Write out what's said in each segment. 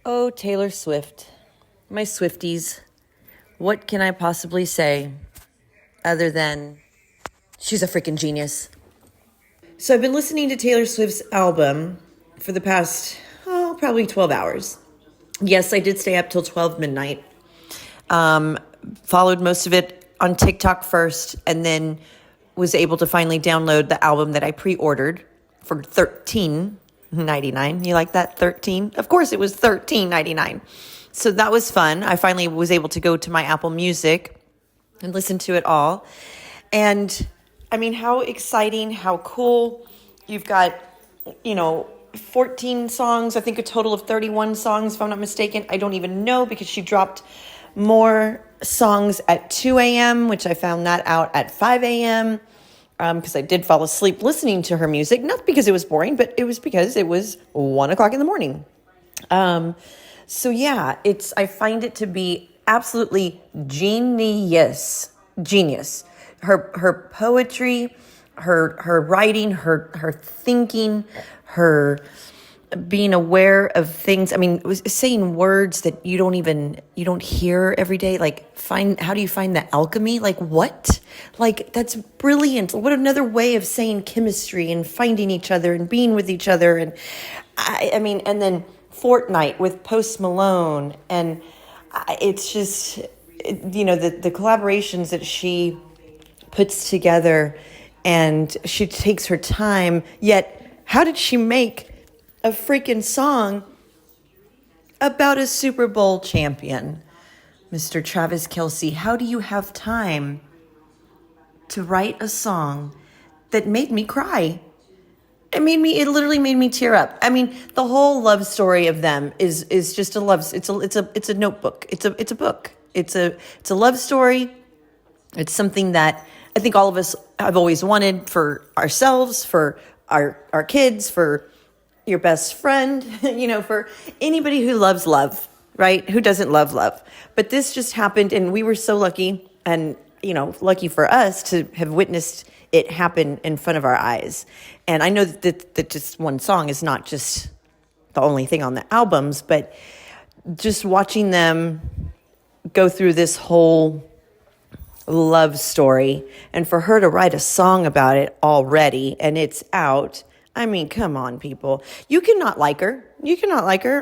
Oh, Taylor Swift. My Swifties. What can I possibly say other than she's a freaking genius? So I've been listening to Taylor Swift's album for the past, probably 12 hours. Yes, I did stay up till 12 midnight. Followed most of it on TikTok first, and then was able to finally download the album that I pre-ordered for $13.99. You like that? 13? Of course it was $13.99. So that was fun. I finally was able to go to my Apple Music and listen to it all. And I mean, how exciting, how cool. You've got, 14 songs, I think a total of 31 songs, if I'm not mistaken. I don't even know because she dropped more songs at 2 a.m., which I found that out at 5 a.m. Because I did fall asleep listening to her music, not because it was boring, but it was because it was 1 o'clock in the morning. So yeah, I find it to be absolutely genius. Her poetry, her writing, her thinking, her being aware of things. I mean, saying words that you don't hear every day. Like how do you find the alchemy? Like what? Like that's brilliant. What another way of saying chemistry and finding each other and being with each other. And I mean, and then Fortnite with Post Malone. And it's just, the collaborations that she puts together, and she takes her time. Yet, how did she make a freaking song about a Super Bowl champion, Mr. Travis Kelce? How do you have time to write a song that made me cry? It literally made me tear up. I mean, the whole love story of them is just a love. It's a notebook. It's a book. It's a love story. It's something that I think all of us have always wanted for ourselves, for our kids, for your best friend, for anybody who loves love, right? Who doesn't love love? But this just happened, and we were so lucky, and lucky for us to have witnessed it happen in front of our eyes. And I know that just one song is not just the only thing on the albums, but just watching them go through this whole love story, and for her to write a song about it already, and it's out. I mean, come on, people. You cannot like her.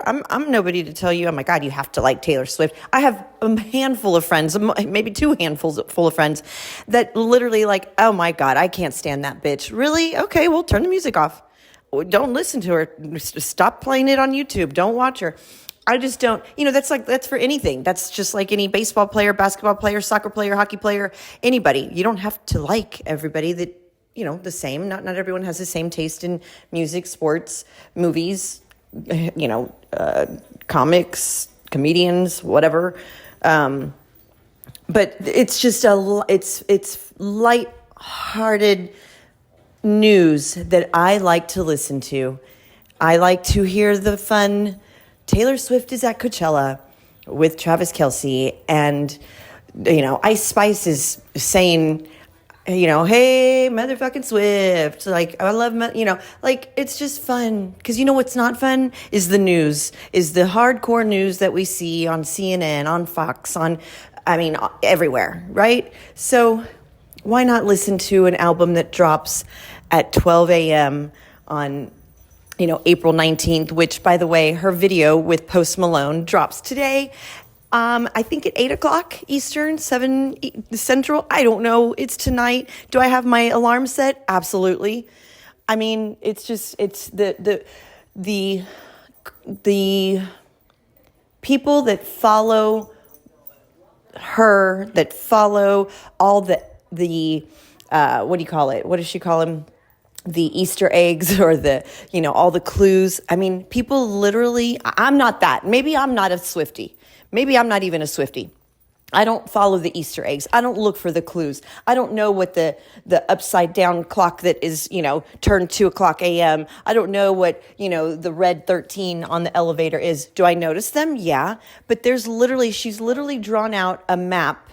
I'm nobody to tell you, oh my God, you have to like Taylor Swift. I have a handful of friends, maybe two handfuls full of friends that literally like, oh my God, I can't stand that bitch. Really? Okay, well, turn the music off. Don't listen to her. Stop playing it on YouTube. Don't watch her. I just don't, that's for anything. That's just like any baseball player, basketball player, soccer player, hockey player, anybody. You don't have to like everybody that, the same. Not everyone has the same taste in music, sports, movies, comics, comedians, whatever. But it's just it's light-hearted news that I like to listen to. I like to hear the fun. Taylor Swift is at Coachella with Travis Kelce, and Ice Spice is saying, hey, motherfucking Swift. Like, I love, like, it's just fun. Because what's not fun is the news, is the hardcore news that we see on CNN, on Fox, everywhere, right? So why not listen to an album that drops at 12 a.m. on, April 19th, which, by the way, her video with Post Malone drops today. I think at 8 o'clock Eastern, 7 Central. I don't know. It's tonight. Do I have my alarm set? Absolutely. I mean, it's the people that follow her, that follow all the what do you call it? What does she call them? The Easter eggs or all the clues. I mean, people literally, I'm not that. Maybe I'm not a Swiftie. Maybe I'm not even a Swiftie. I don't follow the Easter eggs. I don't look for the clues. I don't know what the upside down clock that is, turned 2 o'clock a.m. I don't know what, the red 13 on the elevator is. Do I notice them? Yeah. But she's literally drawn out a map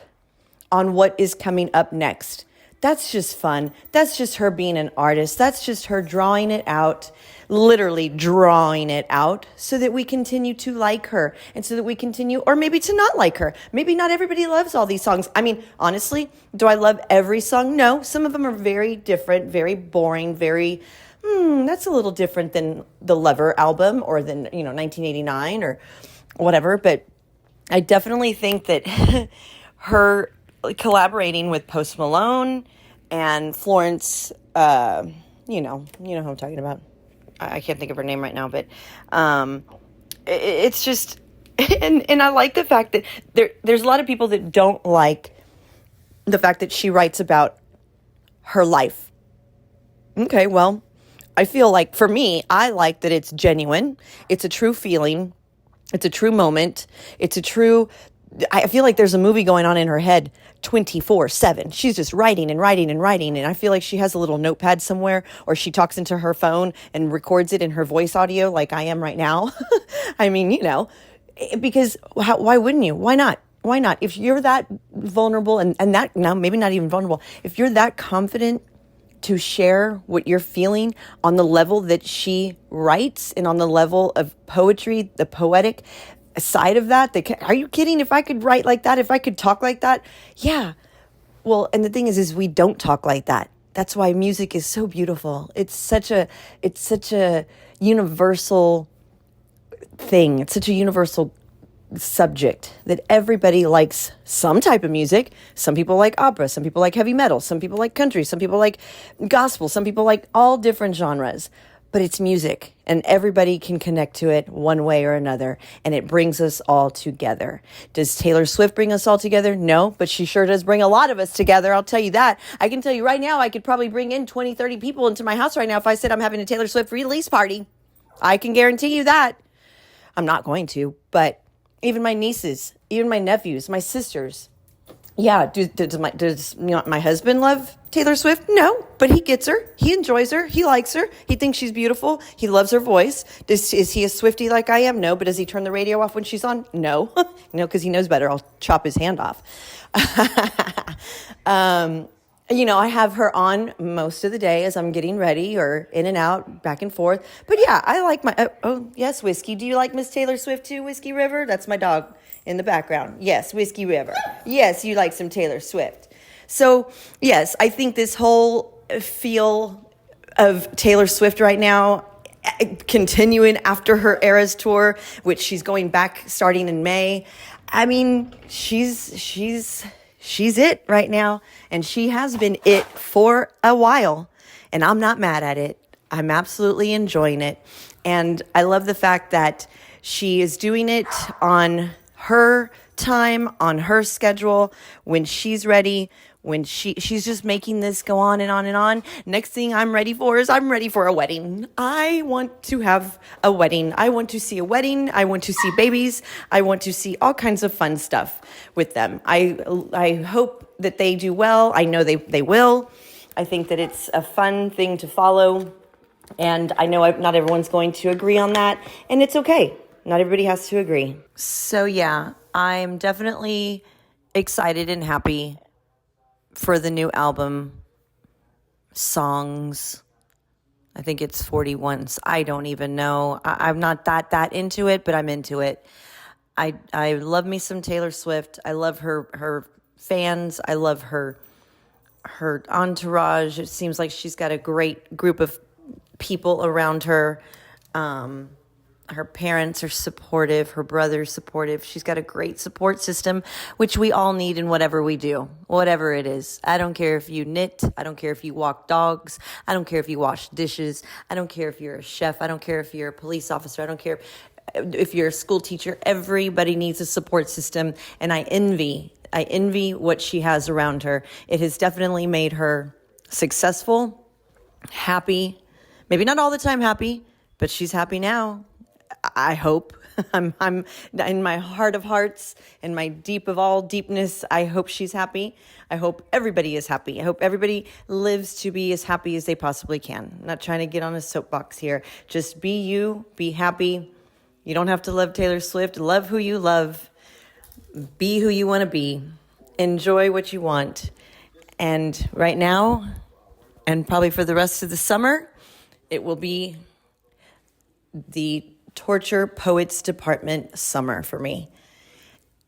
on what is coming up next. That's just fun. That's just her being an artist. That's just her drawing it out, literally drawing it out so that we continue to like her and so that we continue, or maybe to not like her. Maybe not everybody loves all these songs. I mean, honestly, do I love every song? No. Some of them are very different, very boring, very, that's a little different than the Lover album or than, 1989 or whatever. But I definitely think that her collaborating with Post Malone and Florence, you know who I'm talking about. I can't think of her name right now, but it's just, and I like the fact that there's a lot of people that don't like the fact that she writes about her life. Okay, well, I feel like for me, I like that it's genuine. It's a true feeling. It's a true moment. I feel like there's a movie going on in her head 24/7. She's just writing and writing and writing. And I feel like she has a little notepad somewhere, or she talks into her phone and records it in her voice audio like I am right now. I mean, because why wouldn't you? Why not? Why not? If you're that vulnerable and that, now maybe not even vulnerable, if you're that confident to share what you're feeling on the level that she writes and on the level of poetry, the poetic side of that, are you kidding? If I could write like that, if I could talk like that, yeah. Well, and the thing is we don't talk like that. That's why music is so beautiful. It's such a universal thing. It's such a universal subject that everybody likes some type of music. Some people like opera, some people like heavy metal, some people like country, some people like gospel, some people like all different genres. But it's music, and everybody can connect to it one way or another, and it brings us all together. Does Taylor Swift bring us all together? No, but she sure does bring a lot of us together, I'll tell you that. I can tell you right now, I could probably bring in 20, 30 people into my house right now if I said I'm having a Taylor Swift release party. I can guarantee you that. I'm not going to, but even my nieces, even my nephews, my sisters. Yeah, does my husband love Taylor Swift? No, but he gets her. He enjoys her. He likes her. He thinks she's beautiful. He loves her voice. Is he a Swiftie like I am? No, but does he turn the radio off when she's on? No, because he knows better. I'll chop his hand off. I have her on most of the day as I'm getting ready or in and out, back and forth. But yeah, I like yes, Whiskey. Do you like Miss Taylor Swift too, Whiskey River? That's my dog in the background. Yes, Whiskey River. Yes, you like some Taylor Swift. So yes, I think this whole feel of Taylor Swift right now, continuing after her Eras tour, which she's going back starting in May. I mean, she's it right now, and she has been it for a while, and I'm not mad at it. I'm absolutely enjoying it, and I love the fact that she is doing it on her time, on her schedule, when she's ready, when she's just making this go on and on and on. Next thing I'm ready for a wedding. I want to have a wedding. I want to see a wedding. I want to see babies. I want to see all kinds of fun stuff with them. I hope that they do well. I know they will. I think that it's a fun thing to follow. And I know not everyone's going to agree on that. And it's okay. Not everybody has to agree. So yeah, I'm definitely excited and happy for the new album, Songs. I think it's 41. I don't even know. I'm not that into it, but I'm into it. I love me some Taylor Swift. I love her fans. I love her entourage. It seems like she's got a great group of people around her. Her parents are supportive. Her brother's supportive. She's got a great support system, which we all need in whatever we do, whatever it is. I don't care if you knit. I don't care if you walk dogs. I don't care if you wash dishes. I don't care if you're a chef. I don't care if you're a police officer. I don't care if you're a school teacher. Everybody needs a support system, and I envy what she has around her. It has definitely made her successful, happy, maybe not all the time happy, but she's happy now. I hope. I'm in my heart of hearts and my deep of all deepness. I hope she's happy. I hope everybody is happy. I hope everybody lives to be as happy as they possibly can. I'm not trying to get on a soapbox here. Just be you, be happy. You don't have to love Taylor Swift. Love who you love. Be who you want to be. Enjoy what you want. And right now, and probably for the rest of the summer, it will be the Torture Poets Department summer for me.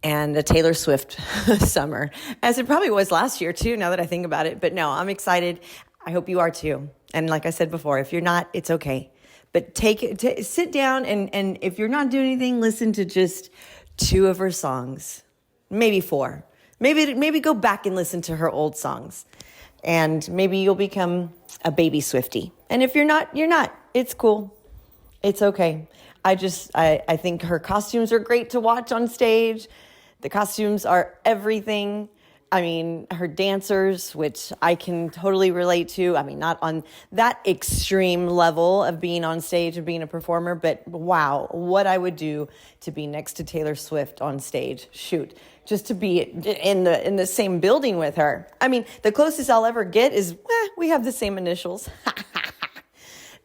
And a Taylor Swift summer, as it probably was last year too, now that I think about it. But no, I'm excited. I hope you are too. And like I said before, if you're not, it's okay. But sit down and if you're not doing anything, listen to just 2 of her songs, maybe 4. Maybe go back and listen to her old songs, and maybe you'll become a baby Swiftie. And if you're not, you're not. It's cool. It's okay. I think her costumes are great to watch on stage. The costumes are everything. I mean, her dancers, which I can totally relate to. I mean, not on that extreme level of being on stage and being a performer, but wow, what I would do to be next to Taylor Swift on stage. Shoot, just to be in the same building with her. I mean, the closest I'll ever get is, we have the same initials.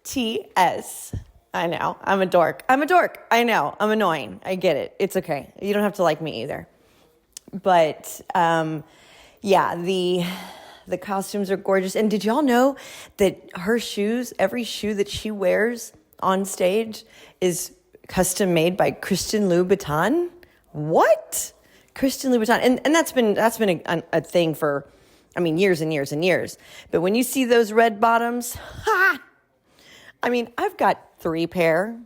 TS. I know. I'm a dork. I know. I'm annoying. I get it. It's okay. You don't have to like me either. But yeah, the costumes are gorgeous. And did y'all know that her shoes, every shoe that she wears on stage is custom made by Christian Louboutin? What? Christian Louboutin. And that's been a thing for, I mean, years and years and years. But when you see those red bottoms, I mean, I've got 3 pair.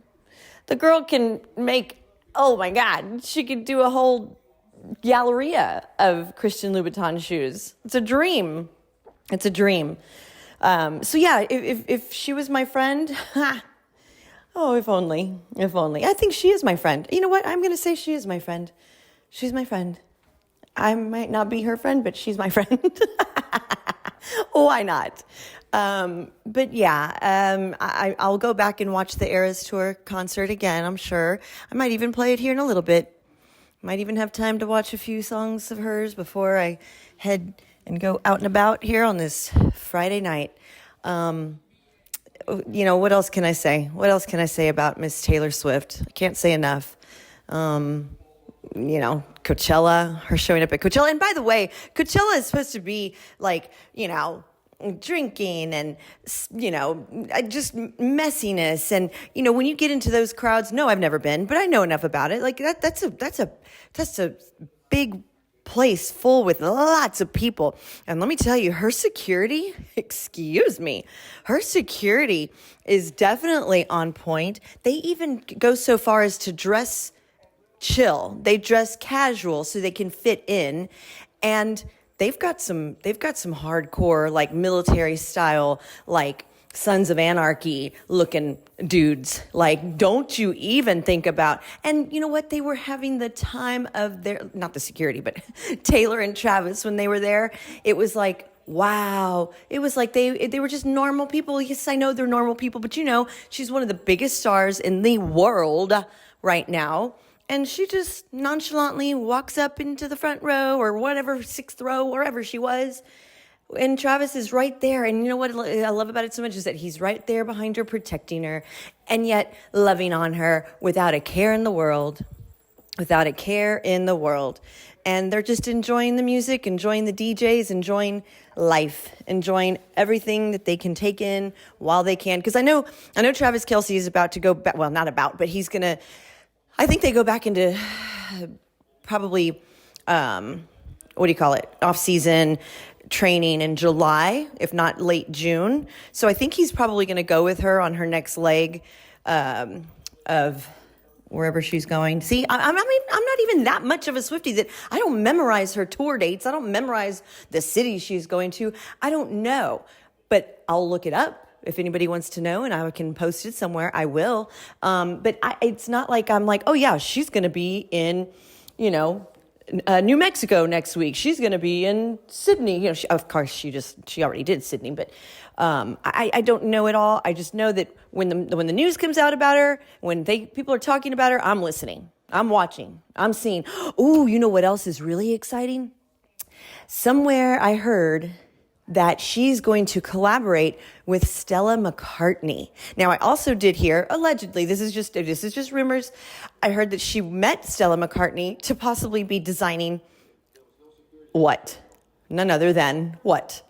The girl can make, oh my God, she could do a whole galleria of Christian Louboutin shoes. It's a dream. It's a dream. So yeah, if she was my friend, oh, if only. I think she is my friend. You know what? I'm going to say she is my friend. She's my friend. I might not be her friend, but she's my friend. Why not? But yeah, I'll go back and watch the Eras Tour concert again, I'm sure. I might even play it here in a little bit. Might even have time to watch a few songs of hers before I head and go out and about here on this Friday night. You know, what else can I say? What else can I say about Miss Taylor Swift? I can't say enough. You know, Coachella, her showing up at Coachella. And by the way, Coachella is supposed to be like, you know, drinking and, you know, just messiness. And, you know, when you get into those crowds, no, I've never been, but I know enough about it. Like that's a big place full with lots of people. And let me tell you, her security, excuse me, her security is definitely on point. They even go so far as to dress chill. They dress casual so they can fit in. And they've got some hardcore, like military style, like Sons of Anarchy looking dudes. Like, don't you even think about, and you know what? They were having the time of their, not the security, but Taylor and Travis, when they were there, it was like, wow. It was like they were just normal people. Yes, I know they're normal people, but you know, she's one of the biggest stars in the world right now. And she just nonchalantly walks up into the front row or whatever, 6th row, wherever she was. And Travis is right there. And you know what I love about it so much is that he's right there behind her, protecting her, and yet loving on her without a care in the world. Without a care in the world. And they're just enjoying the music, enjoying the DJs, enjoying life, enjoying everything that they can take in while they can. Because I know Travis Kelce is about to go back. Well, not about, but he's going to, I think they go back into probably, off-season training in July, if not late June. So I think he's probably going to go with her on her next leg of wherever she's going. See, I'm not even that much of a Swiftie that I don't memorize her tour dates. I don't memorize the cities she's going to. I don't know, but I'll look it up. If anybody wants to know and I can post it somewhere, I will. But it's not like I'm like, oh yeah, she's going to be in, you know, New Mexico next week. She's going to be in Sydney. You know, of course, she already did Sydney, but I don't know it all. I just know that when the news comes out about her, when people are talking about her, I'm listening, I'm watching, I'm seeing. Ooh, you know what else is really exciting? Somewhere I heard that she's going to collaborate with Stella McCartney. Now, I also did hear, allegedly, this is just rumors, I heard that she met Stella McCartney to possibly be designing what? none other than what?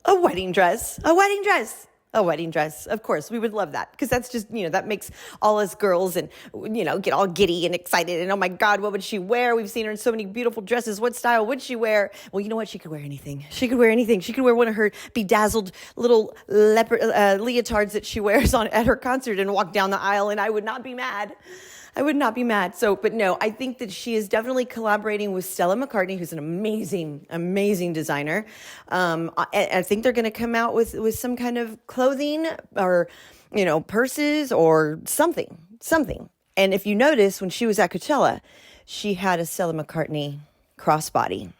A wedding dress. A wedding dress. A wedding dress. Of course, we would love that because that's just, that makes all us girls and, get all giddy and excited. And oh my God, what would she wear? We've seen her in so many beautiful dresses. What style would she wear? Well, you know what? She could wear anything. She could wear anything. She could wear one of her bedazzled little leopard leotards that she wears at her concert and walk down the aisle, and I would not be mad. I would not be mad. But no, I think that she is definitely collaborating with Stella McCartney, who's an amazing, amazing designer. I think they're going to come out with some kind of clothing or, purses or something. And if you notice, when she was at Coachella, she had a Stella McCartney crossbody.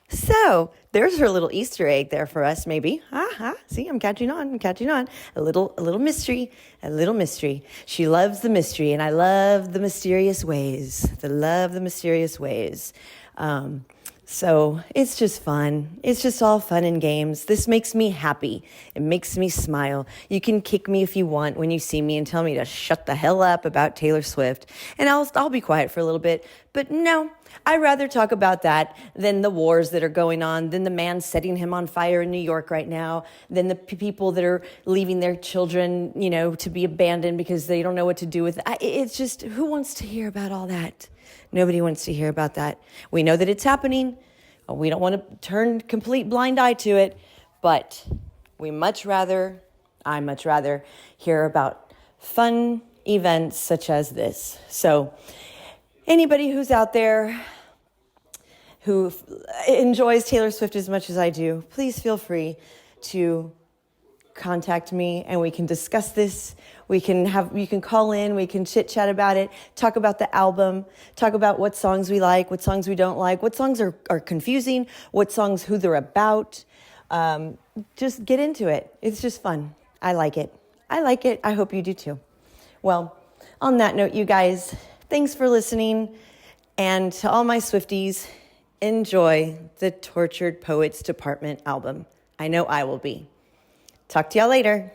So there's her little Easter egg there for us, maybe. See, I'm catching on. A little mystery. She loves the mystery, and I love the mysterious ways. So it's just fun. It's just all fun and games. This makes me happy. It makes me smile. You can kick me if you want when you see me and tell me to shut the hell up about Taylor Swift. And I'll be quiet for a little bit. But no, I'd rather talk about that than the wars that are going on, than the man setting him on fire in New York right now, than the people that are leaving their children, to be abandoned because they don't know what to do with it. It's just, who wants to hear about all that? Nobody wants to hear about that. We know that it's happening. We don't want to turn complete blind eye to it, but I much rather hear about fun events such as this. So anybody who's out there who enjoys Taylor Swift as much as I do, please feel free to contact me and we can discuss this. You can call in, we can chit chat about it, talk about the album, talk about what songs we like, what songs we don't like, what songs are confusing, what songs, who they're about. Just get into it. It's just fun. I like it. I hope you do too. Well, on that note, you guys, thanks for listening. And to all my Swifties, enjoy the Tortured Poets Department album. I know I will be. Talk to y'all later.